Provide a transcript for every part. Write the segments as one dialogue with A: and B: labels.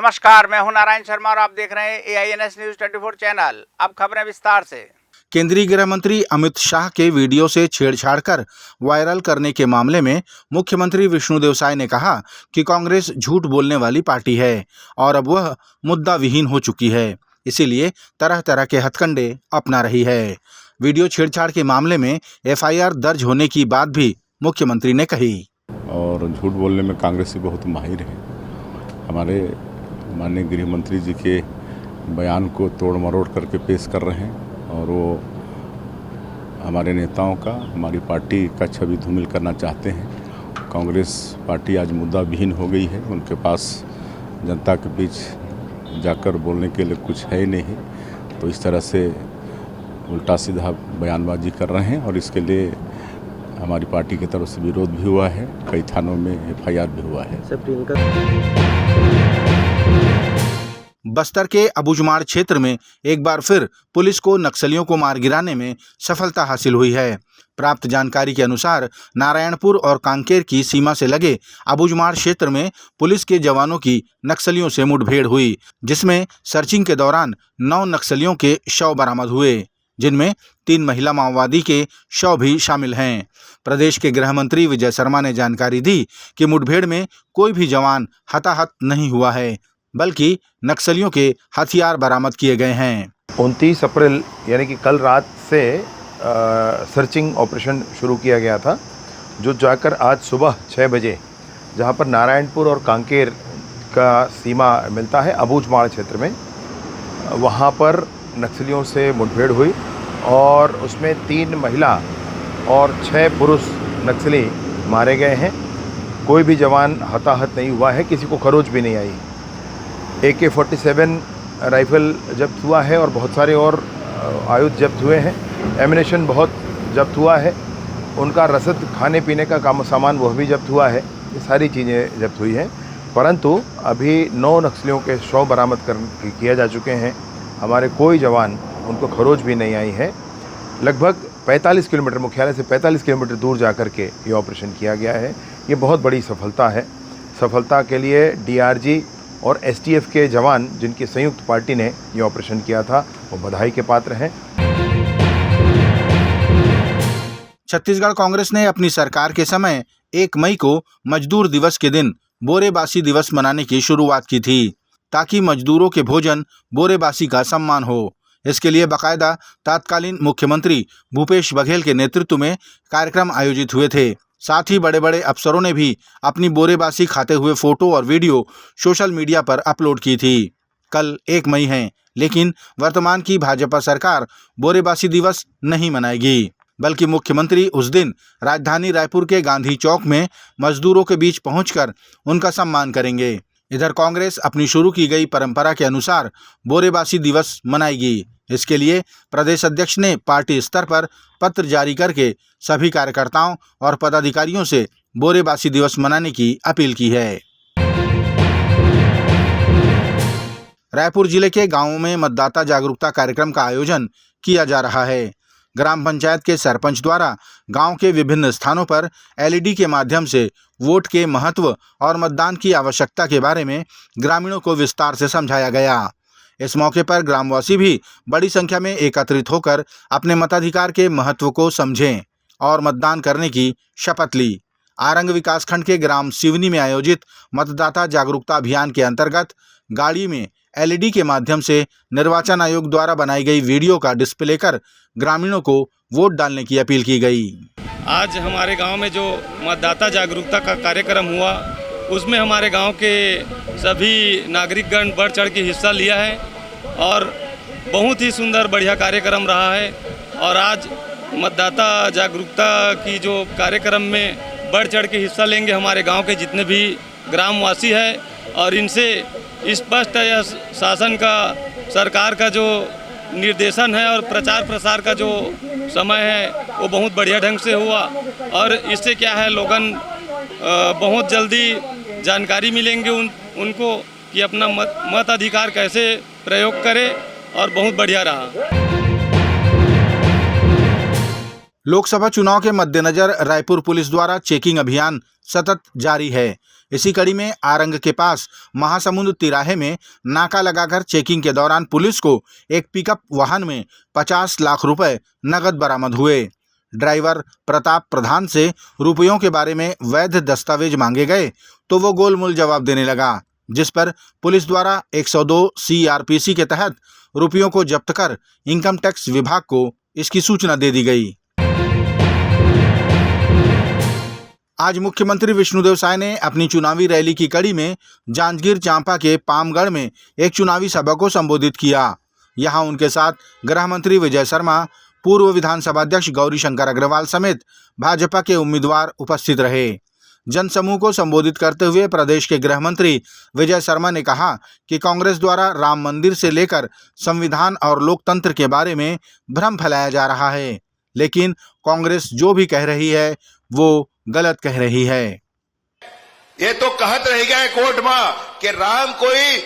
A: नमस्कार, मैं हूं नारायण शर्मा और आप देख रहे हैं AINS न्यूज 24 चैनल। अब खबरें विस्तार से।
B: केंद्रीय गृह मंत्री अमित शाह के वीडियो से छेड़छाड़ कर वायरल करने के मामले में मुख्यमंत्री विष्णुदेव साय ने कहा कि कांग्रेस झूठ बोलने वाली पार्टी है और अब वह मुद्दा विहीन हो चुकी है, इसीलिए तरह तरह के हथकंडे अपना रही है। वीडियो छेड़छाड़ के मामले में FIR दर्ज होने की बात भी मुख्यमंत्री ने कही।
C: और झूठ बोलने में कांग्रेसी बहुत माहिर है। हमारे माननीय गृह मंत्री जी के बयान को तोड़ मरोड़ करके पेश कर रहे हैं और वो हमारे नेताओं का, हमारी पार्टी का छवि धूमिल करना चाहते हैं। कांग्रेस पार्टी आज मुद्दा विहीन हो गई है, उनके पास जनता के बीच जाकर बोलने के लिए कुछ है ही नहीं, तो इस तरह से उल्टा सीधा बयानबाजी कर रहे हैं और इसके लिए हमारी पार्टी की तरफ से विरोध भी हुआ है, कई थानों में FIR भी हुआ है।
B: बस्तर के अबूझमाड़ क्षेत्र में एक बार फिर पुलिस को नक्सलियों को मार गिराने में सफलता हासिल हुई है। प्राप्त जानकारी के अनुसार नारायणपुर और कांकेर की सीमा से लगे अबूझमाड़ क्षेत्र में पुलिस के जवानों की नक्सलियों से मुठभेड़ हुई, जिसमें सर्चिंग के दौरान 9 नक्सलियों के शव बरामद हुए, जिनमें 3 महिला माओवादी के शव भी शामिल हैं। प्रदेश के गृह मंत्री विजय शर्मा ने जानकारी दी कि मुठभेड़ में कोई भी जवान हताहत नहीं हुआ है, बल्कि नक्सलियों के हथियार बरामद किए गए हैं।
D: 29 अप्रैल यानी कि कल रात से सर्चिंग ऑपरेशन शुरू किया गया था, जो जाकर आज सुबह 6 बजे जहां पर नारायणपुर और कांकेर का सीमा मिलता है अबूझमाड़ क्षेत्र में, वहां पर नक्सलियों से मुठभेड़ हुई और उसमें 3 महिला और 6 पुरुष नक्सली मारे गए हैं। कोई भी जवान हताहत नहीं हुआ है, किसी को खरोच भी नहीं आई। AK-47 राइफ़ल जब्त हुआ है और बहुत सारे और आयुध जब्त हुए हैं। एमिनेशन बहुत जब्त हुआ है। उनका रसद खाने पीने का सामान वह भी जब्त हुआ है। ये सारी चीज़ें जब्त हुई हैं, परंतु अभी 9 नक्सलियों के शव बरामद किया जा चुके हैं। हमारे कोई जवान उनको खरोच भी नहीं आई है। लगभग 45 किलोमीटर, मुख्यालय से 45 किलोमीटर दूर जाकर के ये ऑपरेशन किया गया है। ये बहुत बड़ी सफलता है। सफलता के लिए DRG और STF के जवान, जिनकी संयुक्त पार्टी ने ये ऑपरेशन किया था, वो बधाई के पात्र हैं।
B: छत्तीसगढ़ कांग्रेस ने अपनी सरकार के समय 1 मई को मजदूर दिवस के दिन बोरेबासी दिवस मनाने की शुरुआत की थी, ताकि मजदूरों के भोजन बोरेबासी का सम्मान हो। इसके लिए बाकायदा तत्कालीन मुख्यमंत्री भूपेश बघेल के नेतृत्व में कार्यक्रम आयोजित हुए थे। साथ ही बड़े बड़े अफसरों ने भी अपनी बोरेबासी खाते हुए फोटो और वीडियो सोशल मीडिया पर अपलोड की थी। कल 1 मई है, लेकिन वर्तमान की भाजपा सरकार बोरेबासी दिवस नहीं मनाएगी, बल्कि मुख्यमंत्री उस दिन राजधानी रायपुर के गांधी चौक में मजदूरों के बीच पहुंचकर उनका सम्मान करेंगे। इधर कांग्रेस अपनी शुरू की गई परंपरा के अनुसार बोरेबासी दिवस मनाएगी। इसके लिए प्रदेश अध्यक्ष ने पार्टी स्तर पर पत्र जारी करके सभी कार्यकर्ताओं और पदाधिकारियों से बोरेबासी दिवस मनाने की अपील की है। रायपुर जिले के गांवों में मतदाता जागरूकता कार्यक्रम का आयोजन किया जा रहा है। ग्राम पंचायत के सरपंच द्वारा गांव के विभिन्न स्थानों पर LED के माध्यम से वोट के महत्व और मतदान की आवश्यकता के बारे में ग्रामीणों को विस्तार से समझाया गया। इस मौके पर ग्रामवासी भी बड़ी संख्या में एकत्रित होकर अपने मताधिकार के महत्व को समझें और मतदान करने की शपथ ली। आरंग विकासखंड के ग्राम सिवनी में आयोजित मतदाता जागरूकता अभियान के अंतर्गत गाड़ी में LED के माध्यम से निर्वाचन आयोग द्वारा बनाई गई वीडियो का डिस्प्ले कर ग्रामीणों को वोट डालने की अपील की गई।
E: आज हमारे गांव में जो मतदाता जागरूकता का कार्यक्रम हुआ, उसमें हमारे गांव के सभी नागरिकगण बढ़ चढ़ के हिस्सा लिया है और बहुत ही सुंदर बढ़िया कार्यक्रम रहा है। और आज मतदाता जागरूकता की जो कार्यक्रम में बढ़ चढ़ के हिस्सा लेंगे हमारे गांव के जितने भी ग्रामवासी हैं, और इनसे स्पष्ट है शासन का, सरकार का जो निर्देशन है और प्रचार प्रसार का जो समय है वो बहुत बढ़िया ढंग से हुआ। और इससे क्या है, लोगन बहुत जल्दी जानकारी मिलेंगे उनको कि अपना मत अधिकार कैसे प्रयोग करें, और बहुत बढ़िया रहा।
B: लोकसभा चुनाव के मद्देनजर रायपुर पुलिस द्वारा चेकिंग अभियान सतत जारी है। इसी कड़ी में आरंग के पास महासमुंद तिराहे में नाका लगाकर चेकिंग के दौरान पुलिस को एक पिकअप वाहन में 50 लाख रुपए नगद बरामद हुए। ड्राइवर प्रताप प्रधान से रुपयों के बारे में वैध दस्तावेज मांगे गए तो वो गोलमोल जवाब देने लगा, जिस पर पुलिस द्वारा 102 CRPC के तहत रुपयों को जब्त कर इनकम टैक्स विभाग को इसकी सूचना दे दी गई। आज मुख्यमंत्री विष्णुदेव साय ने अपनी चुनावी रैली की कड़ी में जांजगीर चांपा के पामगढ़ में एक चुनावी सभा को संबोधित किया। यहां उनके साथ गृह मंत्री विजय शर्मा, पूर्व विधानसभा अध्यक्ष गौरीशंकर अग्रवाल समेत भाजपा के उम्मीदवार उपस्थित रहे। जनसमूह को संबोधित करते हुए प्रदेश के गृह मंत्री विजय शर्मा ने कहा कि कांग्रेस द्वारा राम मंदिर से लेकर संविधान और लोकतंत्र के बारे में भ्रम फैलाया जा रहा है, लेकिन कांग्रेस जो भी कह रही है वो गलत कह रही है।
F: ये तो कहत रह गया है कोर्ट में कि राम कोई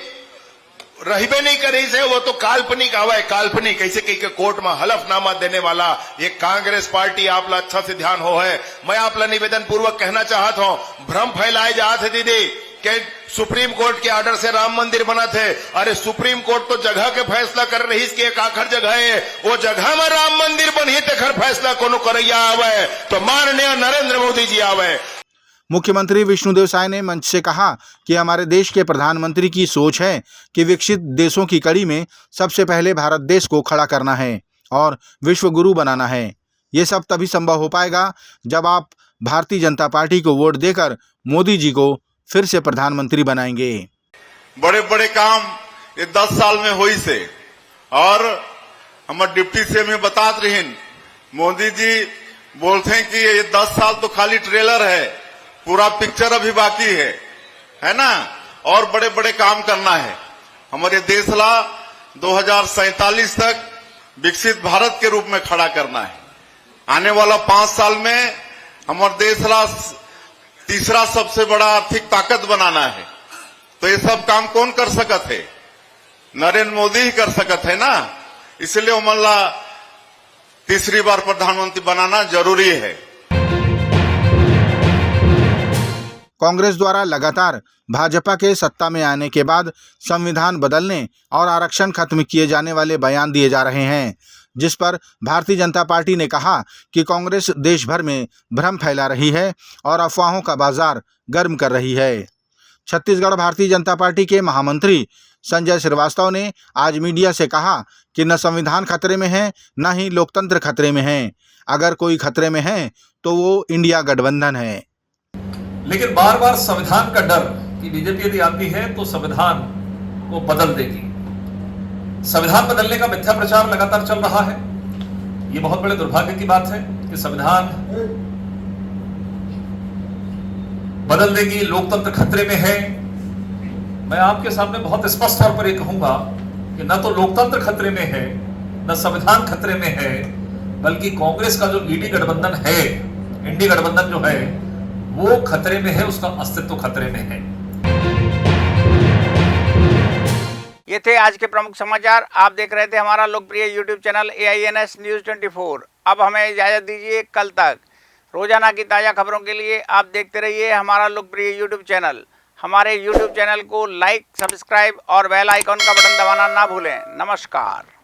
F: रहबे नहीं करे से, वो तो काल्पनिक आवा, काल्पनिक ऐसे कही के कोर्ट में हलफनामा देने वाला ये कांग्रेस पार्टी आपला अच्छा से ध्यान हो है। मैं आपला निवेदन पूर्वक कहना चाहता हूं, भ्रम फैलाए जाते दीदी कि सुप्रीम कोर्ट के ऑर्डर से राम मंदिर बना थे। अरे सुप्रीम कोर्ट तो जगह के फैसला कर रही इसकी एक आखिर जगह है, वो जगह में राम मंदिर बनी तेखर फैसला कोनो करैया आवे तो माननीय नरेंद्र मोदी जी आवे।
B: मुख्यमंत्री विष्णुदेव साय ने मंच से कहा कि हमारे देश के प्रधानमंत्री की सोच है कि विकसित देशों की कड़ी में सबसे पहले भारत देश को खड़ा करना है और विश्व गुरु बनाना है। ये सब तभी संभव हो पाएगा जब आप भारतीय जनता पार्टी को वोट देकर मोदी जी को फिर से प्रधानमंत्री बनाएंगे।
G: बड़े बड़े काम ये 10 साल में हुई से, और हमारे डिप्टी सीएम में बतात रही, मोदी जी बोलते हैं कि ये 10 साल तो खाली ट्रेलर है, पूरा पिक्चर अभी बाकी है ना, और बड़े बड़े काम करना है। हमारे देश ला 2047 तक विकसित भारत के रूप में खड़ा करना है। आने वाला 5 साल में हमारे देश ला तीसरा सबसे बड़ा आर्थिक ताकत बनाना है। तो ये सब काम कौन कर सकत है? नरेंद्र मोदी ही कर सकत है ना। इसलिए हमारा तीसरी बार प्रधानमंत्री बनाना जरूरी है।
B: कांग्रेस द्वारा लगातार भाजपा के सत्ता में आने के बाद संविधान बदलने और आरक्षण खत्म किए जाने वाले बयान दिए जा रहे हैं, जिस पर भारतीय जनता पार्टी ने कहा कि कांग्रेस देश भर में भ्रम फैला रही है और अफवाहों का बाजार गर्म कर रही है। छत्तीसगढ़ भारतीय जनता पार्टी के महामंत्री संजय श्रीवास्तव ने आज मीडिया से कहा कि न संविधान खतरे में है, न ही लोकतंत्र खतरे में है। अगर कोई खतरे में है तो वो इंडिया गठबंधन है।
H: लेकिन बार बार संविधान का डर कि बीजेपी यदि आती है तो संविधान को बदल देगी। संविधान बदलने का मिथ्या प्रचार लगातार चल रहा है। ये बहुत बड़े दुर्भाग्य की बात है कि संविधान बदल देगी, लोकतंत्र खतरे में है। मैं आपके सामने बहुत स्पष्ट तौर पर यह कहूंगा कि न तो लोकतंत्र खतरे में है, न संविधान खतरे में है, बल्कि कांग्रेस का जो ईडी गठबंधन है, इंडी गठबंधन जो है वो खतरे में है, उसका अस्तित्व खतरे में है।
A: ये थे आज के प्रमुख समाचार। आप देख रहे थे हमारा लोकप्रिय YouTube चैनल AINS News 24। अब हमें इजाजत दीजिए, कल तक रोजाना की ताज़ा खबरों के लिए आप देखते रहिए हमारा लोकप्रिय YouTube चैनल। हमारे YouTube चैनल को लाइक, सब्सक्राइब और बेल आइकॉन का बटन दबाना ना भूलें। नमस्कार।